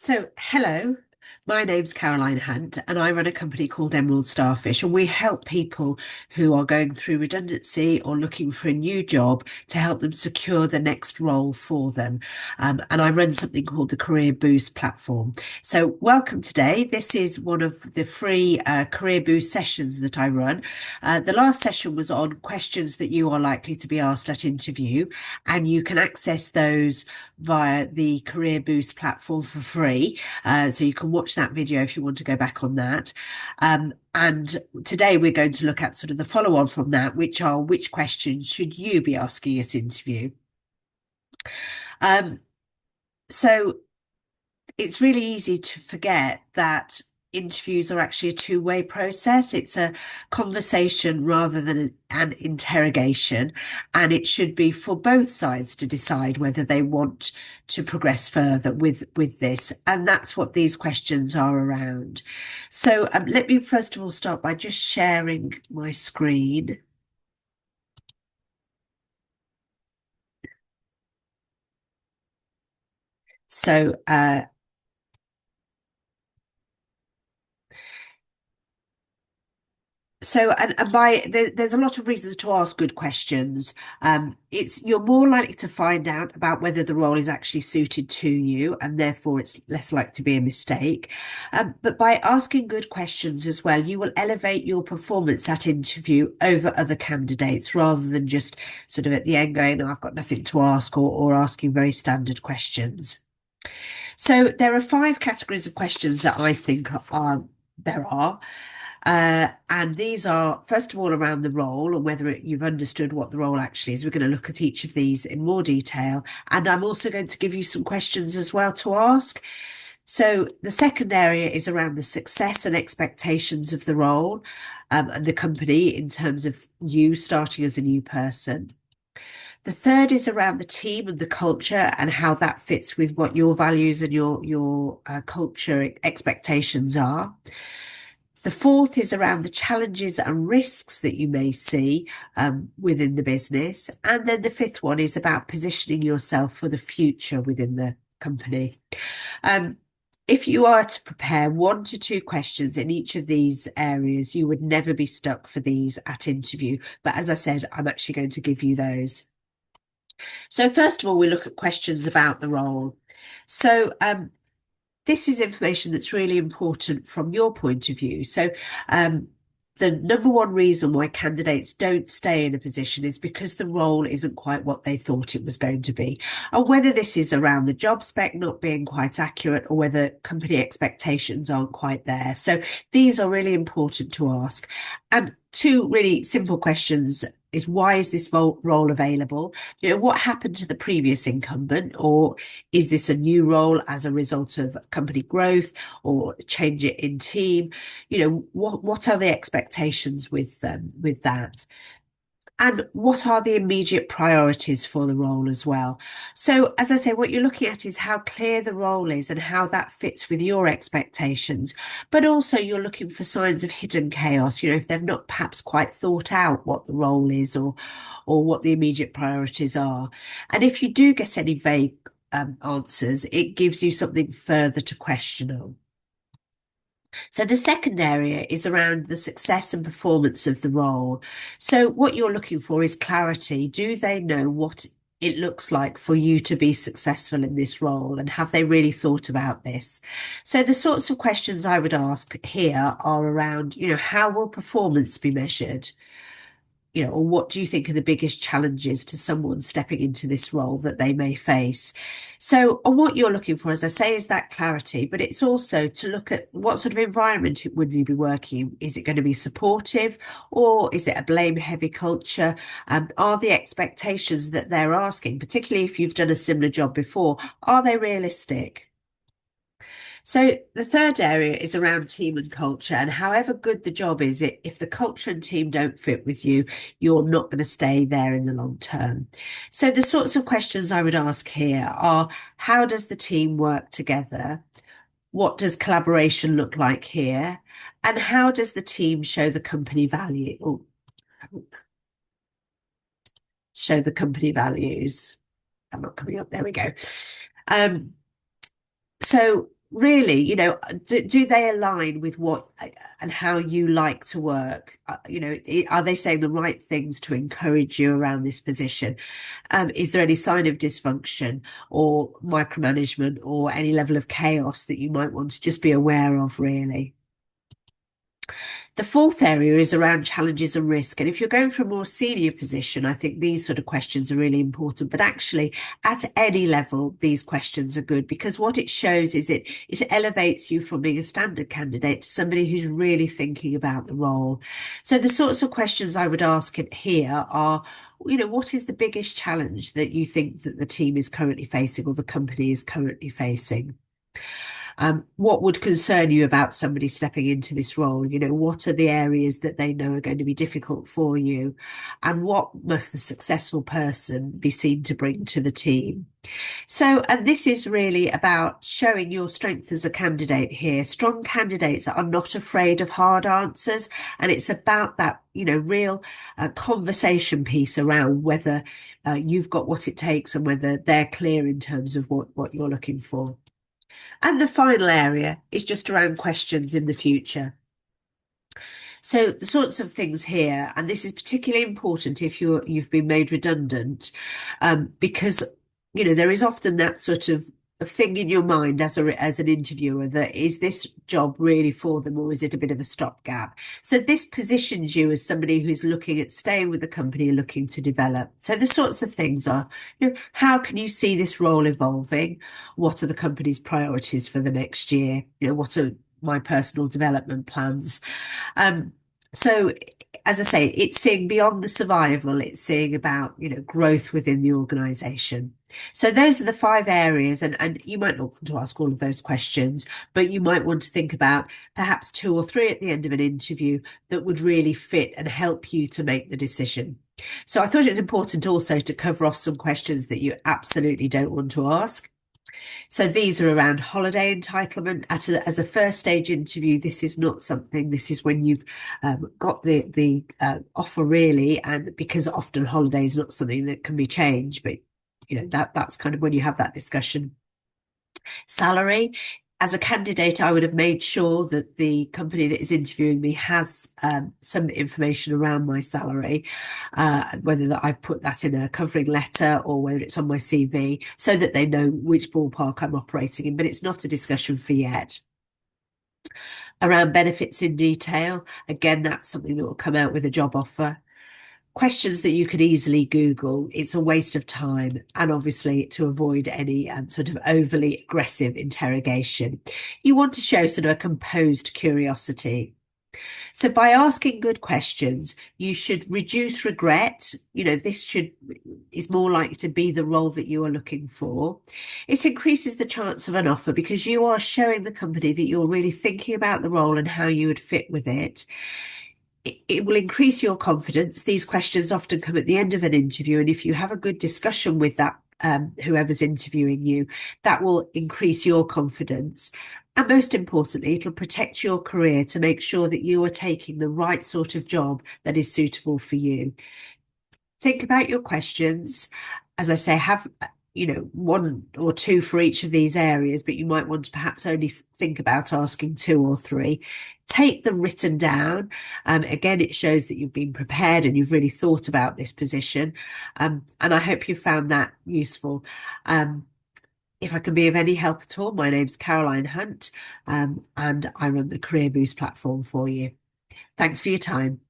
Hello, my name's Caroline Hunt, and I run a company called Emerald Starfish, and we help people who are going through redundancy or looking for a new job to help them secure the next role for them. And I run something called the Career Boost platform. So, welcome today. This is one of the free Career Boost sessions that I run. The last session was on questions that you are likely to be asked at interview, and you can access those via the Career Boost platform for free. So you can watch that video if you want to go back on that. And today we're going to look at sort of the follow on from that, which are which questions should you be asking at interview? Um, so it's really easy to forget that interviews are actually a two-way process. It's a conversation rather than an interrogation, and it should be for both sides to decide whether they want to progress further with this. And that's what these questions are around. So let me first of all start by just sharing my screen. So there's a lot of reasons to ask good questions. It's you're more likely to find out about whether the role is actually suited to you, and therefore it's less likely to be a mistake. But by asking good questions as well, you will elevate your performance at interview over other candidates rather than just sort of at the end going, "Oh, I've got nothing to ask," or asking very standard questions. So there are five categories of questions that I think there are. And these are, first of all, around the role and whether you've understood what the role actually is. We're going to look at each of these in more detail. And I'm also going to give you some questions as well to ask. So the second area is around the success and expectations of the role and the company in terms of you starting as a new person. The third is around the team and the culture and how that fits with what your values and your culture expectations are. The fourth is around the challenges and risks that you may see within the business. And then the fifth one is about positioning yourself for the future within the company. If you are to prepare 1 to 2 questions in each of these areas, you would never be stuck for these at interview. But as I said, I'm actually going to give you those. So first of all, we look at questions about the role. So this is information that's really important from your point of view. So the number one reason why candidates don't stay in a position is because the role isn't quite what they thought it was going to be. And whether this is around the job spec not being quite accurate or whether company expectations aren't quite there. So these are really important to ask. And two really simple questions is why is this role available? You know, what happened to the previous incumbent, or is this a new role as a result of company growth or change it in team? You know, what are the expectations with that? And what are the immediate priorities for the role as well? So, as I say, what you're looking at is how clear the role is and how that fits with your expectations. But also, you're looking for signs of hidden chaos. You know, if they've not perhaps quite thought out what the role is or what the immediate priorities are. And if you do get any vague answers, it gives you something further to question on. So the second area is around the success and performance of the role. So what you're looking for is clarity. Do they know what it looks like for you to be successful in this role, and have they really thought about this? So the sorts of questions I would ask here are around, you know, how will performance be measured? You know, or what do you think are the biggest challenges to someone stepping into this role that they may face? So, and what you're looking for, as I say, is that clarity, but it's also to look at what sort of environment would you be working in? Is it going to be supportive, or is it a blame heavy culture? Are the expectations that they're asking, particularly if you've done a similar job before, are they realistic? So the third area is around team and culture, and however good the job is, if the culture and team don't fit with you, you're not going to stay there in the long term. So the sorts of questions I would ask here are, how does the team work together? What does collaboration look like here? And how does the team show the company value? Or show the company values. I'm not coming up. There we go. Um, so really, do they align with what and how you like to work? Are they saying the right things to encourage you around this position? Is there any sign of dysfunction or micromanagement or any level of chaos that you might want to just be aware of, really? The fourth area is around challenges and risk. And if you're going for a more senior position, I think these sort of questions are really important. But actually, at any level, these questions are good because what it shows is it elevates you from being a standard candidate to somebody who's really thinking about the role. So the sorts of questions I would ask it here are, what is the biggest challenge that you think that the team is currently facing or the company is currently facing? What would concern you about somebody stepping into this role? What are the areas that they know are going to be difficult for you? And what must the successful person be seen to bring to the team? So, and this is really about showing your strength as a candidate here. Strong candidates are not afraid of hard answers. And it's about that, real conversation piece around whether you've got what it takes and whether they're clear in terms of what you're looking for. And the final area is just around questions in the future. So the sorts of things here, and this is particularly important if you've been made redundant, because there is often that sort of thing in your mind as an interviewer that is this job really for them or is it a bit of a stopgap? So this positions you as somebody who's looking at staying with the company and looking to develop. So the sorts of things are, how can you see this role evolving? What are the company's priorities for the next year? What are my personal development plans? So, as I say, it's seeing beyond the survival, it's seeing about, growth within the organization. So those are the five areas, and you might not want to ask all of those questions, but you might want to think about perhaps two or three at the end of an interview that would really fit and help you to make the decision. So I thought it was important also to cover off some questions that you absolutely don't want to ask. So these are around holiday entitlement. As a first stage interview, this is not something, this is when you've got the offer really, and because often holiday is not something that can be changed, but that's kind of when you have that discussion. Salary. As a candidate, I would have made sure that the company that is interviewing me has some information around my salary, whether that I've put that in a covering letter or whether it's on my CV, so that they know which ballpark I'm operating in. But it's not a discussion for yet. Around benefits in detail, again, that's something that will come out with a job offer. Questions that you could easily Google. It's a waste of time, and obviously to avoid any sort of overly aggressive interrogation. You want to show sort of a composed curiosity. So by asking good questions, you should reduce regret. This is more likely to be the role that you are looking for. It increases the chance of an offer because you are showing the company that you're really thinking about the role and how you would fit with it. It will increase your confidence. These questions often come at the end of an interview, and if you have a good discussion with that whoever's interviewing you, that will increase your confidence. And most importantly, it'll protect your career to make sure that you are taking the right sort of job that is suitable for you. Think about your questions. As I say, have one or two for each of these areas, but you might want to perhaps only think about asking two or three. Take them written down. Again, it shows that you've been prepared and you've really thought about this position. And I hope you found that useful. If I can be of any help at all, my name's Caroline Hunt, and I run the Career Boost platform for you. Thanks for your time.